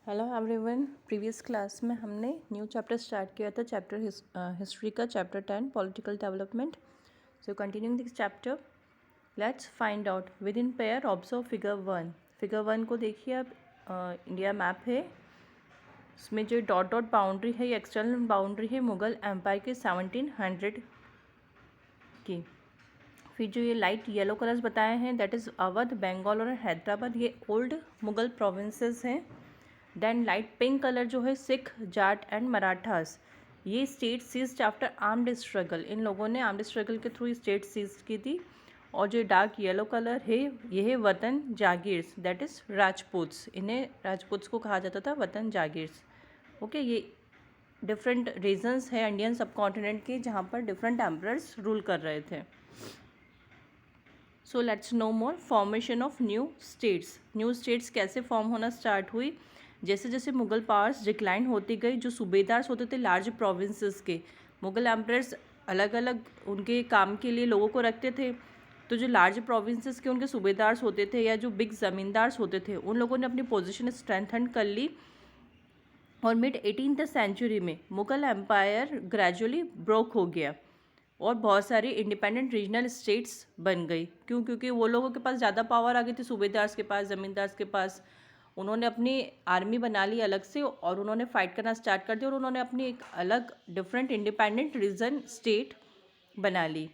Hello everyone. Previous class में हमने new chapter start किया था, चैप्टर हिस्ट्री का, chapter 10 political development. So continuing this chapter, let's find out with in pair observe figure 1। Figure 1 को देखिए आप, India map है, इसमें जो डॉट डॉट बाउंड्री है ये एक्सटर्नल बाउंड्री है मुग़ल एम्पायर के 1700 की। फिर जो ये लाइट येलो कलर्स बताए हैं दैट इज़ अवध, बंगाल और हैदराबाद, ये ओल्ड मुग़ल प्रोविंसेस हैं। देन लाइट पिंक कलर जो है सिख, जाट एंड मराठास, ये state seized after armed struggle, इन लोगों ने आर्म्ड स्ट्रगल के थ्रू स्टेट सीज की थी। और जो डार्क येलो कलर है ये है वतन जागीर्स, दैट इज़ राजपूत्स, इन्हें राजपूत्स को कहा जाता था वतन जागीर्स। ओके, ये डिफरेंट रीजन्स है इंडियन सब कॉन्टिनेंट के जहाँ पर डिफरेंट एम्परर्स रूल कर रहे थे। So let's no more formation of new states. New states कैसे फॉर्म होना स्टार्ट हुई? जैसे जैसे मुग़ल पावर्स डिक्लाइन होती गई, जो सूबेदार्स होते थे लार्ज प्रोविंसेस के, मुग़ल एम्परर्स अलग अलग उनके काम के लिए लोगों को रखते थे, तो जो लार्ज प्रोविंसेस के उनके सूबेदार्स होते थे या जो बिग ज़मींदार्स होते थे उन लोगों ने अपनी पोजीशन स्ट्रेंथन कर ली। और मिड 18th सेंचुरी में मुग़ल एम्पायर ग्रेजुअली ब्रोक हो गया और बहुत सारी इंडिपेंडेंट रीजनल स्टेट्स बन गई। क्यों? क्योंकि वो लोगों के पास ज़्यादा पावर आ गई थी, सूबेदार्स के पास, ज़मींदार्स के पास। उन्होंने अपनी आर्मी बना ली अलग से और उन्होंने फाइट करना स्टार्ट कर दिया और उन्होंने अपनी एक अलग डिफरेंट इंडिपेंडेंट रीजन स्टेट बना ली।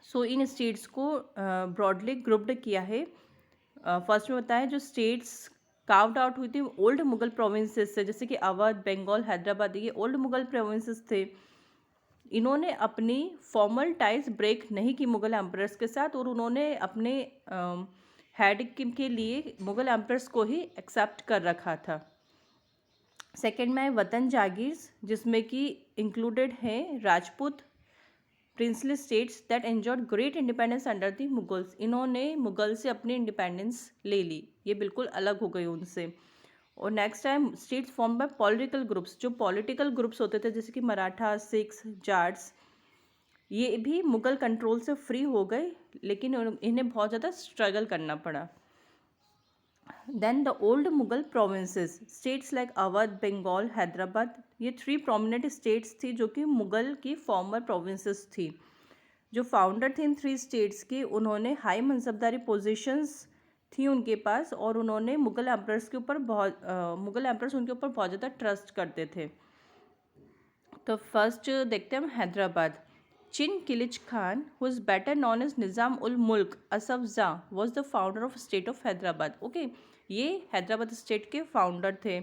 सो इन स्टेट्स को ब्रॉडली ग्रुप्ड किया है। फर्स्ट में बताया जो स्टेट्स कार्व्ड आउट हुई थी ओल्ड मुग़ल प्रोविंसेस से, जैसे कि अवध, बंगाल, हैदराबाद, ये ओल्ड मुग़ल प्रोविंसेस थे। इन्होंने अपनी फॉर्मल टाइज ब्रेक नहीं की मुग़ल एम्परर्स के साथ और उन्होंने अपने हेड के लिए मुग़ल एम्परर्स को ही एक्सेप्ट कर रखा था। सेकेंड में वतन जागीर्स, जिसमें कि इंक्लूडेड हैं Rajput princely states that enjoyed great independence under the Mughals. इन्होंने मुग़ल से अपनी इंडिपेंडेंस ले ली, ये बिल्कुल अलग हो गई उनसे। और next time states form by political groups, जो पॉलिटिकल ग्रुप्स होते थे जैसे कि मराठा, सिख्स, जाट्स, ये भी मुग़ल कंट्रोल से फ्री हो गए, लेकिन इन्हें बहुत ज़्यादा स्ट्रगल करना पड़ा। Then the old Mughal provinces, states like Awadh, Bengal, Hyderabad, ये 3 प्रोमिनेंट स्टेट्स थी जो कि मुग़ल की फॉर्मर प्रोविंसेस थी। जो फाउंडर थे इन 3 स्टेट्स की, उन्होंने हाई मनसबदारी पोजीशंस थी उनके पास और उन्होंने मुग़ल एम्परर्स के ऊपर मुग़ल एम्परर्स उनके ऊपर बहुत ज़्यादा ट्रस्ट करते थे। तो फर्स्ट देखते हैं हम Hyderabad. Chin Qilich Khan, who is better known as Nizam ul Mulk Asaf Jah, was the founder of state of Hyderabad. Okay, ये हैदराबाद स्टेट के फाउंडर थे।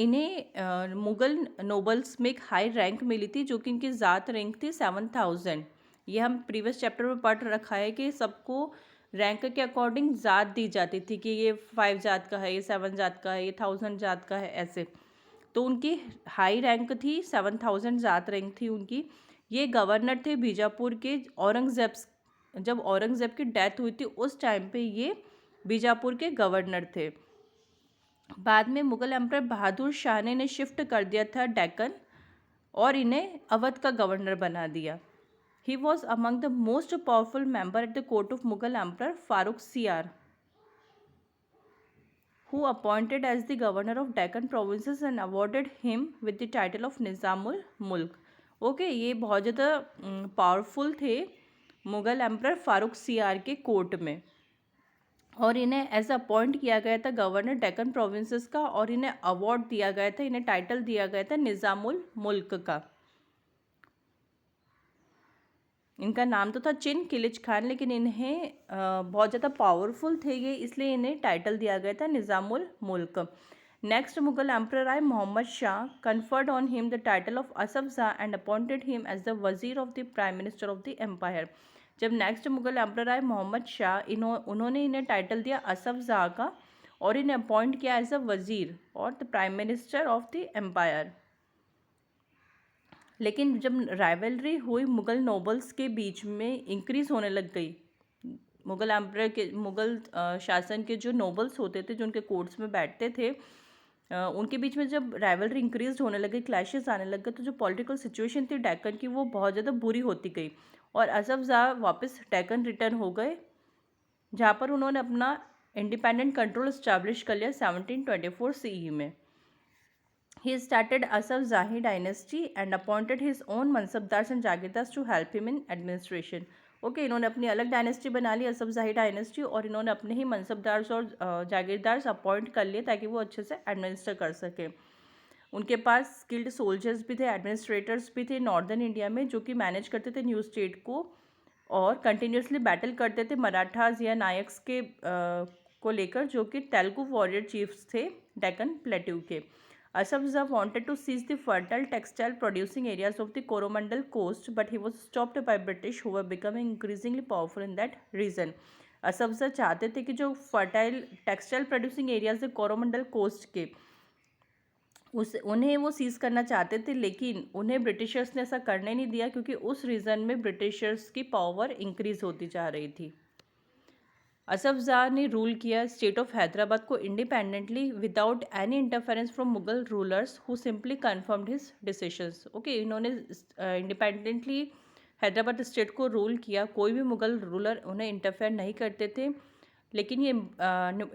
इन्हें मुग़ल नोबल्स में एक हाई रैंक मिली थी जो कि इनकी ज़ात रैंक थी 7000। ये हम प्रीवियस चैप्टर में पढ़ रखा है कि सबको रैंक के अकॉर्डिंग ज़ात दी जाती थी कि ये 5 जात का है, ये 7 जात का है, ये 1000 जात का है, ऐसे। तो उनकी हाई रैंक थी, 7000 ज़ात रैंक थी उनकी। ये गवर्नर थे बीजापुर के। जब औरंगज़ेब की डेथ हुई थी उस टाइम पे ये बीजापुर के गवर्नर थे। बाद में मुग़ल एम्परर बहादुर शाह ने इन्हें शिफ्ट कर दिया था डेक्कन और इन्हें अवध का गवर्नर बना दिया। He was among the most powerful member at the court of Mughal emperor Farooq सियार, who appointed as the governor of Deccan provinces and awarded him with the title of Nizamul मुल्क। ओके, ये बहुत ज़्यादा पावरफुल थे मुग़ल एम्परर फारूक सियार के कोर्ट में और इन्हें एज अपॉइंट किया गया था गवर्नर डेक्कन प्रोविंसेस का और इन्हें अवार्ड दिया गया था, इन्हें टाइटल दिया गया था निज़ामुल मुल्क का। इनका नाम तो था चिन किलिच खान, लेकिन इन्हें बहुत ज़्यादा पावरफुल थे ये, इसलिए इन्हें टाइटल दिया गया था निज़ामुल मुल्क। नेक्स्ट मुग़ल एम्परर आए Mohammad Shah, conferred on him the title of Asaf Jah and appointed him as the wazir of the prime minister of the empire. जब नेक्स्ट मुग़ल एम्परर आए मोहम्मद शाह, उन्होंने इन्हें टाइटल दिया असफजा का और इन्हें अपॉइंट किया एज अ वज़ीर और the prime minister of the empire. लेकिन जब राइवलरी हुई मुग़ल नोबल्स के बीच में इंक्रीज़ होने लग गई, मुग़ल शासन के जो नोबल्स होते थे जो उनके कोर्ट्स में बैठते थे, उनके बीच में जब राइवलरी इंक्रीज होने लगी, क्लैशेस आने लग गए, तो जो पॉलिटिकल सिचुएशन थी डेक्कन की वो बहुत ज़्यादा बुरी होती गई और असफ ज़ा वापस डेक्कन रिटर्न हो गए, जहाँ पर उन्होंने अपना इंडिपेंडेंट कंट्रोल स्टैब्लिश कर लिया 1724 CE में। He started Asaf Zahi dynasty and appointed his own mansabdars and jagirdars to help him in administration. Okay इन्होंने अपनी अलग डायनेस्टी बना ली असफ जाही डायनेस्टी, और इन्होंने अपने ही मनसबदार्स और जागीरदार्स अपॉइंट कर लिए ताकि वो अच्छे से एडमिनिस्टर कर सके। उनके पास स्किल्ड सोल्जर्स भी थे, एडमिनिस्ट्रेटर्स भी थे नॉर्दर्न इंडिया में, जो कि मैनेज करते थे न्यू स्टेट को और कंटिन्यूसली बैटल करते थे मराठास या नायक्स के को लेकर, जो कि तेलुगु वॉरियर चीफ्स थे डेक्कन प्लेट्यू के। Asaf Jah wanted to seize the fertile textile producing areas of the Coromandel coast, but he was stopped by British, who were becoming increasingly powerful in that region. Asaf ज़ा चाहते थे कि जो fertile textile producing areas है Coromandel coast के, उन्हें वो seize करना चाहते थे, लेकिन उन्हें ब्रिटिशर्स ने ऐसा करने नहीं दिया क्योंकि उस रीजन में ब्रिटिशर्स की पावर इंक्रीज होती जा रही थी। असफ ज़ा ने रूल किया स्टेट ऑफ हैदराबाद को independently without any interference from Mughal rulers who simply confirmed his decisions. Okay इन्होंने इंडिपेंडेंटली हैदराबाद स्टेट को रूल किया, कोई भी मुगल रूलर उन्हें इंटरफेयर नहीं करते थे। लेकिन ये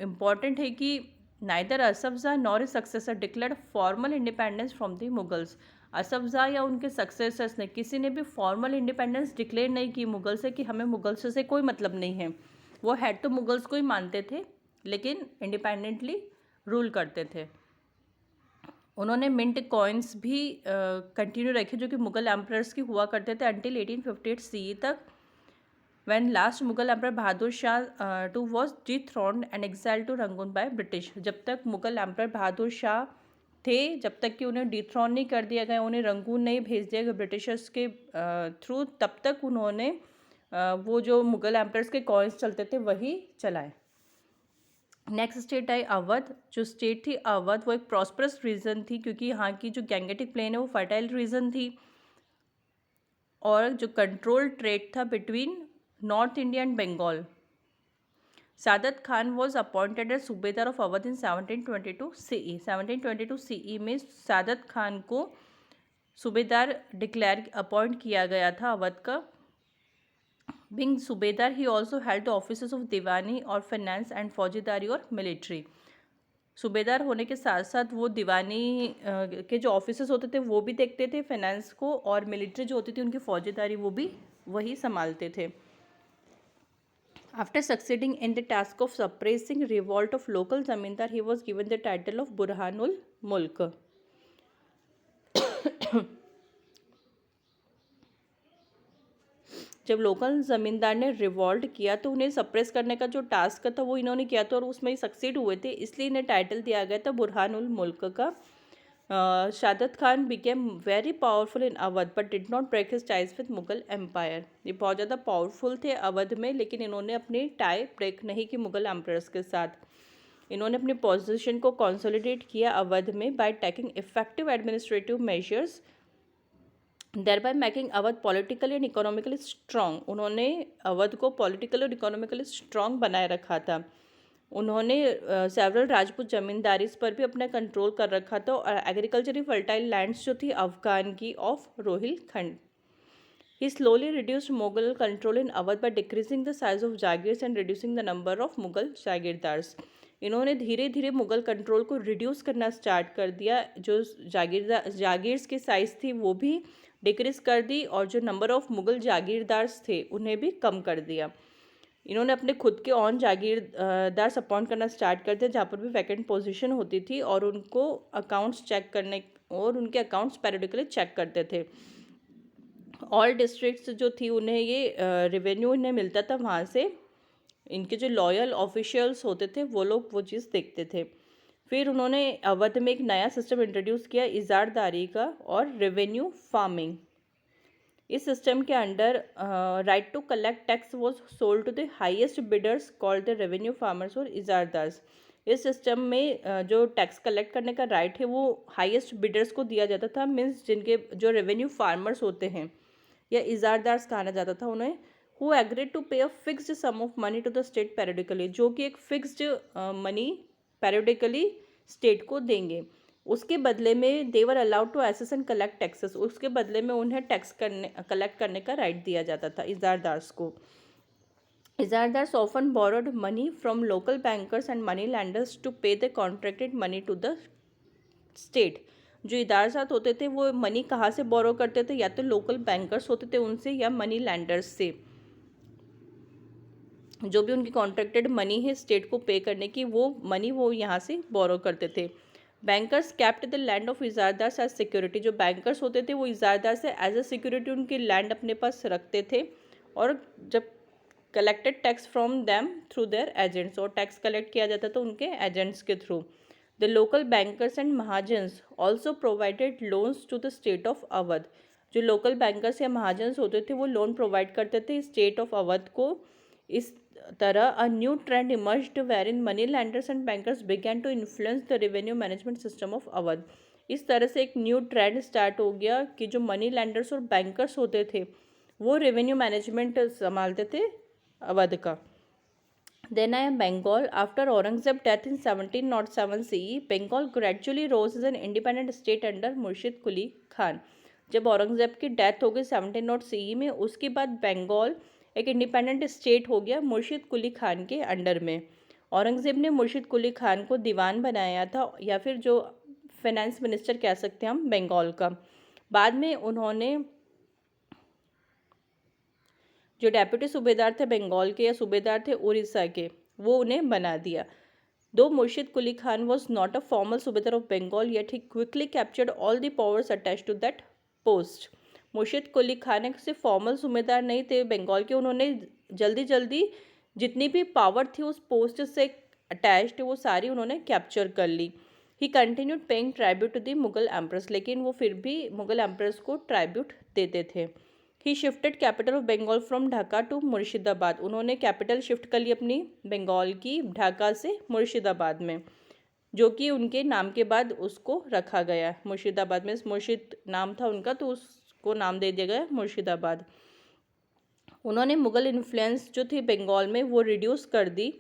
इम्पॉर्टेंट है कि नाइदर असफ ज़ा nor a successor declared formal independence from the Mughals. Asaf ज़ा या उनके सक्सेसर्स ने किसी ने भी फॉर्मल इंडिपेंडेंस डिक्लेयर नहीं की मुगल से कि हमें मुगल से कोई मतलब नहीं है। वो हेड तो मुगल्स को ही मानते थे लेकिन इंडिपेंडेंटली रूल करते थे। उन्होंने मिंट कॉइन्स भी कंटिन्यू रखे जो कि मुगल एम्परर्स की हुआ करते थे अंटिल 1858 CE तक, when last Mughal emperor Bahadur Shah two was dethroned and exiled to Rangoon by British. जब तक मुगल एम्पर बहादुर शाह थे, जब तक कि उन्हें डिथ्रोन नहीं कर दिया गया, उन्हें रंगून नहीं भेज दिया गया ब्रिटिशर्स के थ्रू, तब तक उन्होंने वो जो मुगल एम्परर्स के कॉइन्स चलते थे वही चलाए। नेक्स्ट स्टेट आई अवध। जो स्टेट थी अवध वो एक प्रॉस्परस रीजन थी क्योंकि यहाँ की जो गैंगेटिक प्लेन है वो फर्टाइल रीजन थी, और जो कंट्रोल ट्रेड था between north India and Bengal. Saadat Khan was appointed as subedar of Awadh in 1722 CE। 1722 CE में सादत खान को सूबेदार डिक्लेयर अपॉइंट किया गया था अवध का। Being subedar he also held the offices of diwani और फाइनेंस एंड फौजीदारी और मिलिट्री। सूबेदार होने के साथ साथ वो दीवानी के जो ऑफिसेस होते थे वो भी देखते थे, फाइनेंस को, और मिलिट्री जो होती थी उनकी फौजीदारी वो भी वही संभालते थे। After succeeding in the task of suppressing revolt of local zamindar he was given the title of Burhanul Mulk. जब लोकल ज़मींदार ने रिवॉल्ट किया तो उन्हें सप्रेस करने का जो टास्क था वो इन्होंने किया था और उसमें ही सक्सीड हुए थे, इसलिए इन्हें टाइटल दिया गया था बुरहानुल मुल्क का। Saadat Khan became very powerful in Awadh but did not break his ties with Mughal empire. ये बहुत ज़्यादा पावरफुल थे अवध में, लेकिन इन्होंने अपनी टाई ब्रेक नहीं की मुगल एम्पायर्स के साथ। इन्होंने अपनी पोजीशन को कंसोलिडेट किया अवध में by taking effective administrative measures, thereby making Awadh politically and economically strong. उन्होंने अवध को पॉलिटिकली और इकोनॉमिकली स्ट्रॉन्ग बनाए रखा था। उन्होंने सेवरल राजपूत जमींदारीज पर भी अपना कंट्रोल कर रखा था और एग्रीकल्चरली फर्टाइल लैंड्स जो थी अफगान की of Rohilkhand. He slowly reduced Mughal control in Awadh by decreasing the size of jagirs and reducing the number of Mughal jagirdars. इन्होंने धीरे धीरे मुगल कंट्रोल को रिड्यूस करना स्टार्ट कर दिया। जो जागीर्स की साइज़ थी वो भी डिक्रीज कर दी और जो नंबर ऑफ मुगल जागीरदार्स थे उन्हें भी कम कर दिया। इन्होंने अपने खुद के ऑन जागीरदार अपॉइंट करना स्टार्ट कर दिया जहाँ पर भी वैकेंट पोजीशन होती थी, और उनको अकाउंट्स चेक करने और उनके अकाउंट्स पैरिडिकली चेक करते थे। ऑल डिस्ट्रिक्ट्स जो थी उन्हें ये रेवेन्यू इन्हें मिलता था वहाँ से। इनके जो लॉयल ऑफिशियल्स होते थे वो लोग वो चीज़ देखते थे। फिर उन्होंने अवध में एक नया सिस्टम इंट्रोड्यूस किया इजारदारी का और रेवेन्यू फार्मिंग। इस सिस्टम के under right to collect tax was sold to the highest bidders called the revenue farmers और इजारदार्स। इस सिस्टम में जो टैक्स कलेक्ट करने का राइट है वो हाईएस्ट बिडर्स को दिया जाता था, मीन्स जिनके जो रेवेन्यू फार्मर्स होते हैं या इजारदार्स कहा जाता था उन्हें, who agreed to pay a fixed sum of money to the state periodically, जो कि एक फिक्स्ड मनी पैरिडिकली स्टेट को देंगे। उसके बदले में they were allowed to assess and collect taxes, उसके बदले में उन्हें टैक्स कलेक्ट करने का राइट दिया जाता था इजारदार्स को। Izardars often borrowed money from local bankers and money lenders to pay the contracted money to the state. जो इदारसात होते थे वो मनी कहाँ से बोरो करते थे, या तो लोकल बैंकर्स होते थे उनसे या मनी लैंडर्स से। जो भी उनकी कॉन्ट्रैक्टेड मनी है स्टेट को पे करने की, वो मनी वो यहाँ से बोरो करते थे। Bankers kept the land of ijaradars as security. जो बैंकर्स होते थे वो इजारदार से एज अ सिक्योरिटी उनकी लैंड अपने पास रखते थे, और जब collected tax from them through their agents, और टैक्स कलेक्ट किया जाता था उनके एजेंट्स के through. The local bankers and mahajans also provided loans to the state of Awadh. जो लोकल बैंकर्स या महाजन्स होते थे वो लोन प्रोवाइड करते थे स्टेट ऑफ अवध को। इस तरह a new trend emerged wherein money lenders and bankers began to influence the revenue management system of Awadh. इस तरह से एक न्यू ट्रेंड स्टार्ट हो गया कि जो मनी लैंडर्स और बैंकर्स होते थे वो रेवेन्यू मैनेजमेंट संभालते थे अवध का। Then I am Bengal. After Aurangzeb's death in 1707 CE, Bengal gradually rose as an independent state under मुर्शिद कुली खान। जब औरंगज़ेब की डेथ हो गई 1700 CE में, उसके बाद बंगाल एक इंडिपेंडेंट स्टेट हो गया मुर्शिद कुली खान के अंडर में। औरंगज़ेब ने मुर्शिद कुली खान को दीवान बनाया था, या फिर जो फाइनेंस मिनिस्टर कह सकते हैं हम बंगाल का। बाद में उन्होंने जो डेप्यूटी सूबेदार थे बंगाल के या सूबेदार थे उड़ीसा के, वो उन्हें बना दिया। दो Murshid Quli Khan was not a formal subedar of Bengal yet he quickly captured all the powers attach to that post. Murshid Quli Khan एक सिर्फ फॉर्मल सूबेदार नहीं थे बंगाल के, उन्होंने जल्दी जल्दी जितनी भी पावर थी उस पोस्ट से अटैच्ड वो सारी उन्होंने कैप्चर कर ली। He continued paying tribute to the Mughal empress, लेकिन वो फिर भी मुगल एम्प्रेस को ट्राइब्यूट देते थे। He shifted capital of Bengal from Dhaka to Murshidabad. उन्होंने कैपिटल शिफ्ट कर ली अपनी बंगाल की ढाका से मुर्शिदाबाद में, जो कि उनके नाम के बाद उसको रखा गया। मुर्शिदाबाद में मुर्शिद नाम था उनका, तो उसको नाम दे दिया गया मुर्शिदाबाद। उन्होंने मुगल इन्फ्लुएंस जो थी बंगाल में वो रिड्यूस कर दी,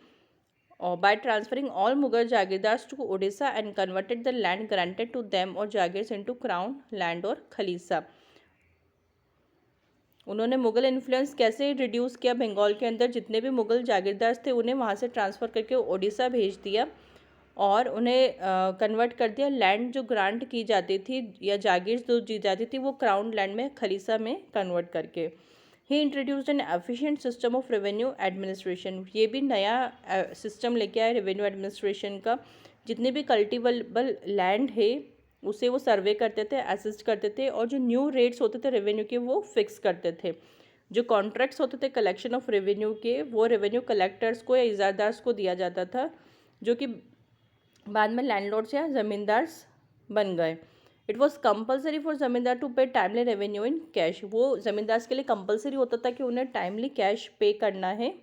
और by transferring all Mughal jagirdars to Orissa and converted the land granted to them और जागीर्स इनटू क्राउन लैंड और खलीसा। उन्होंने मुगल इन्फ्लुएंस कैसे रिड्यूस किया, बंगाल के अंदर जितने भी मुगल जागीरदार थे उन्हें वहाँ से ट्रांसफ़र करके उड़ीसा भेज दिया, और उन्हें कन्वर्ट कर दिया। लैंड जो ग्रांट की जाती थी या जागीर जो दी जाती थी वो क्राउन लैंड में खलीसा में कन्वर्ट करके। He introduced an efficient system of revenue administration. ये भी नया सिस्टम लेके आए रेवेन्यू एडमिनिस्ट्रेशन का। जितने भी कल्टिवेबल लैंड है उसे वो सर्वे करते थे, असिस्ट करते थे, और जो न्यू रेट्स होते थे रेवेन्यू के वो फिक्स करते थे। जो कॉन्ट्रैक्ट्स होते थे कलेक्शन ऑफ रेवेन्यू के, वो रेवेन्यू कलेक्टर्स को या इजारदार्स को दिया जाता था, जो कि बाद में लैंडलॉर्ड्स या ज़मींदार्स बन गए। इट वॉज कंपल्सरी फॉर ज़मींदार टू पे टाइमली रेवेन्यू इन कैश। वो ज़मींदार्स के लिए कंपल्सरी होता था कि उन्हें टाइमली कैश पे करना है,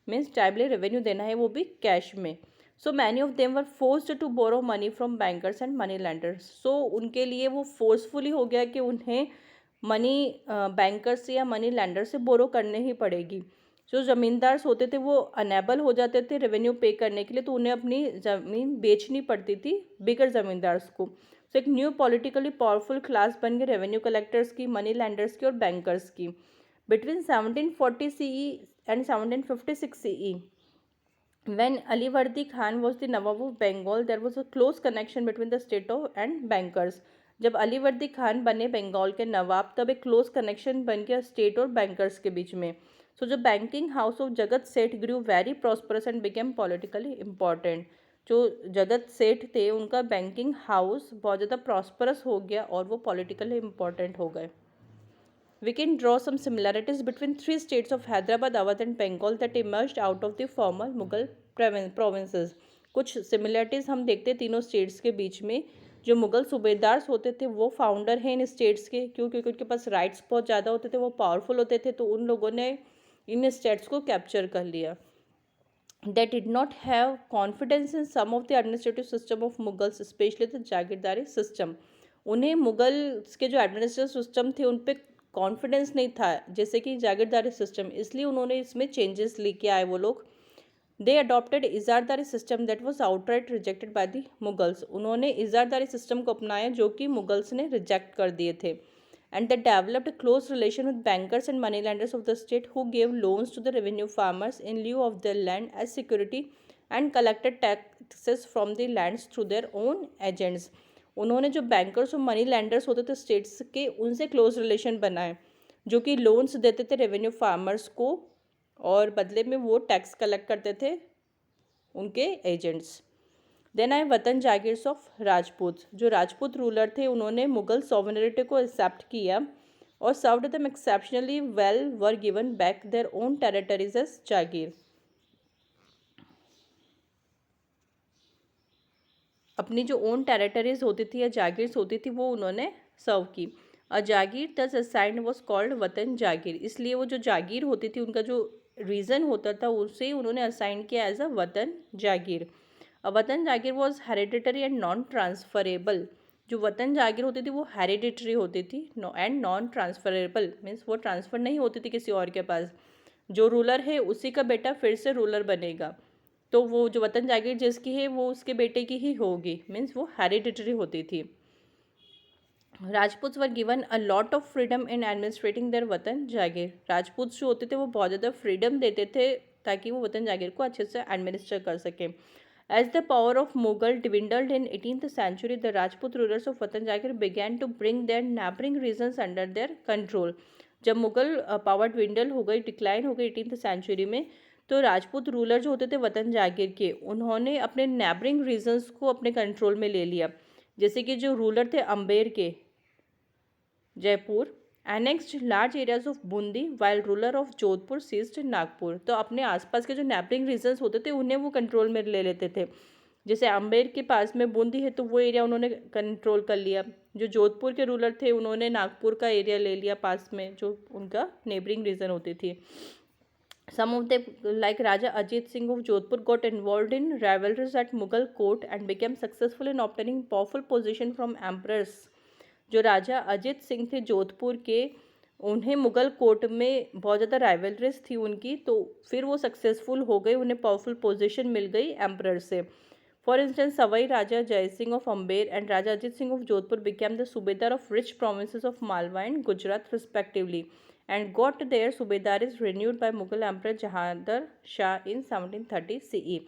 मीन्स टाइमली रेवेन्यू देना है, वो भी कैश में। So many of them were forced to borrow money from bankers and money lenders. So उनके लिए वो फोर्सफुली हो गया कि उन्हें मनी बैंकर्स से या मनी लैंडर से बोरो करने ही पड़ेगी। जो ज़मींदार होते थे वो अनेबल हो जाते थे रेवेन्यू पे करने के लिए, तो उन्हें अपनी ज़मीन बेचनी पड़ती थी बिगर ज़मींदार्स को। सो एक न्यू पॉलिटिकली पावरफुल क्लास बन गई रेवेन्यू कलेक्टर्स की, मनी लैंडर्स की और बैंकर्स की। Between 1740 CE and 1756 CE, when Alivardi Khan was the Nawab of Bengal, there was a close connection between the state of and bankers. जब अलीवर्दी खान बने बंगाल के नवाब, तब एक क्लोज कनेक्शन बन गया स्टेट और बैंकर्स के बीच में। सो जो banking house of Jagat Seth grew very prosperous and became politically important. जो जगत सेठ थे उनका बैंकिंग हाउस बहुत ज़्यादा प्रॉस्परस हो गया और वो पॉलिटिकली इम्पॉर्टेंट हो गए। We can draw some similarities between three states of Hyderabad, Awadh and Bengal that emerged out of the former Mughal provinces. कुछ सिमिलरिटीज़ हम देखते हैं तीनों स्टेट्स के बीच में। जो मुग़ल सूबेदार होते थे वो फाउंडर हैं इन स्टेट्स के, क्योंकि उनके पास राइट्स बहुत ज़्यादा होते थे, वो पावरफुल होते थे, तो उन लोगों ने इन स्टेट्स को कैप्चर कर लिया। They did not have confidence in some of the administrative system of Mughals, especially the jagirdari system. उन्हें मुग़ल्स के जो एडमिनिस्ट्रेटिव सिस्टम थे उन पर कॉन्फिडेंस नहीं था, जैसे कि जागीरदारी सिस्टम, इसलिए उन्होंने इसमें चेंजेस लेके आए वो लोग। They adopted ijaradari system that was outright rejected by the Mughals. उन्होंने इजारदारी सिस्टम को अपनाया जो कि मुगल्स ने रिजेक्ट कर दिए थे। and they developed a close relation with bankers and moneylenders of the state who gave loans to the revenue farmers in lieu of their land as security and collected taxes from the lands through their own agents. उन्होंने जो bankers और money landers होते थे states के, उनसे close relation बनाए, जो कि लोन्स देते थे रेवेन्यू फार्मर्स को और बदले में वो टैक्स कलेक्ट करते थे उनके एजेंट्स। देन आए वतन जागीर्स ऑफ राजपूत। जो राजपूत रूलर थे उन्होंने मुगल सॉवरेनिटी को एक्सेप्ट किया और served them exceptionally well, were given back their own territories as jagir. अपनी जो ओन टेरिटरीज होती थी या जागीर्स होती थी वो उन्होंने सर्व की। अ जागीर दस असाइंड वॉज कॉल्ड वतन जागीर, इसलिए वो जो जागीर होती थी उनका जो रीज़न होता था उसे उन्होंने असाइन किया as a watan jagir. Watan jagir was hereditary and non transferable. जो वतन जागीर होती थी वो हेरिडिटरी होती थी एंड नॉन ट्रांसफरेबल, मीन्स वो ट्रांसफ़र नहीं होती थी किसी और के पास। जो रूलर है उसी का बेटा फिर से रूलर बनेगा, तो वो जो वतन जागीर जिसकी है वो उसके बेटे की ही होगी, मीन्स वो हेरिडिटरी होती थी। Rajput were given a lot of freedom in administrating their watan jagir. Rajput जो होते थे वो बहुत ज़्यादा फ्रीडम देते थे ताकि वो वतन जागीर को अच्छे से एडमिनिस्टर कर सकें। As the power of Mughal dwindled in 18th century, the Rajput rulers of Watan Jagir began to bring their neighboring regions under their control. जब मुगल पावर ट्विंडल हो गई, डिक्लाइन हो गई 18th सेंचुरी में, तो राजपूत रूलर जो होते थे वतन जागीर के, उन्होंने अपने नेबरिंग रीजन्स को अपने कंट्रोल में ले लिया। जैसे कि जो रूलर थे अम्बेर के, Jaipur, annexed large areas of Bundi, while ruler of Jodhpur seized Nagpur. तो अपने आसपास के जो नेबरिंग रीजन्स होते थे उन्हें वो कंट्रोल में ले लेते थे। जैसे अम्बेर के पास में बूंदी है तो वो एरिया उन्होंने कंट्रोल कर लिया। जो जोधपुर के रूलर थे उन्होंने नागपुर का एरिया ले लिया पास में, जो उनका नेबरिंग रीजन होती थी। Some of them, like Raja Ajit Singh of Jodhpur, got involved in rivalries at Mughal court and became successful in obtaining powerful position from emperors. जो राजा अजित सिंह थे जोधपुर के, उन्हें मुग़ल कोर्ट में बहुत ज़्यादा राइवलरीज थी उनकी, तो फिर वो सक्सेसफुल हो गए, उन्हें पावरफुल पोजीशन मिल गई एम्परर से। For instance Sawai Raja Jai Singh of Amber and Raja Ajit Singh of Jodhpur became the subedar of rich provinces of Malwa and Gujarat respectively and got their subedar is renewed by Mughal emperor Jahangir Shah in 1730 CE।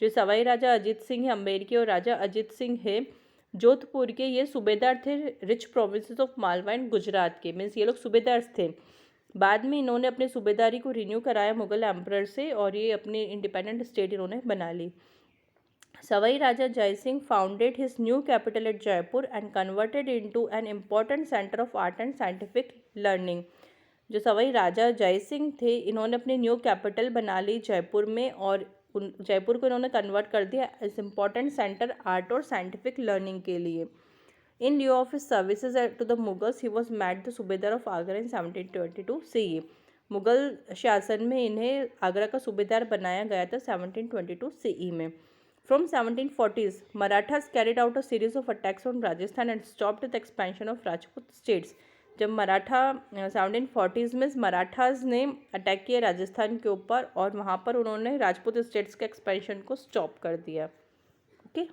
जो सवाई राजा अजित सिंह है अम्बेर के और राजा अजित सिंह है जोधपुर के, ये सूबेदार थे rich provinces of Malwa and Gujarat के, मीन्स ये लोग सूबेदार थे। बाद में इन्होंने अपने सूबेदारी को रिन्यू कराया मुगल एम्परर से और ये अपनी इंडिपेंडेंट स्टेट इन्होंने बना ली। Sawai Raja Jai Singh founded his new capital eight Jaipur and converted into an important centre of art and scientific learning. जो सवाई राजा जय सिंह थे इन्होंने अपनी न्यू कैपिटल बना ली जयपुर में और जयपुर को इन्होंने कन्वर्ट कर दिया एज इम्पॉर्टेंट सेंटर आर्ट और साइंटिफिक लर्निंग के लिए। In lieu of his services to the Mughals he was made the subedar of Agra in 1722 CE। Mughal शासन में इन्हें आगरा का सूबेदार बनाया गया था 1722 CE में। From 1740s Marathas carried out a series of attacks on Rajasthan and stopped the expansion of Rajput states. जब मराठा 1740s में मराठास ने अटैक किया राजस्थान के ऊपर और वहाँ पर उन्होंने राजपूत स्टेट्स के एक्सपेंशन को स्टॉप कर दिया। ओके।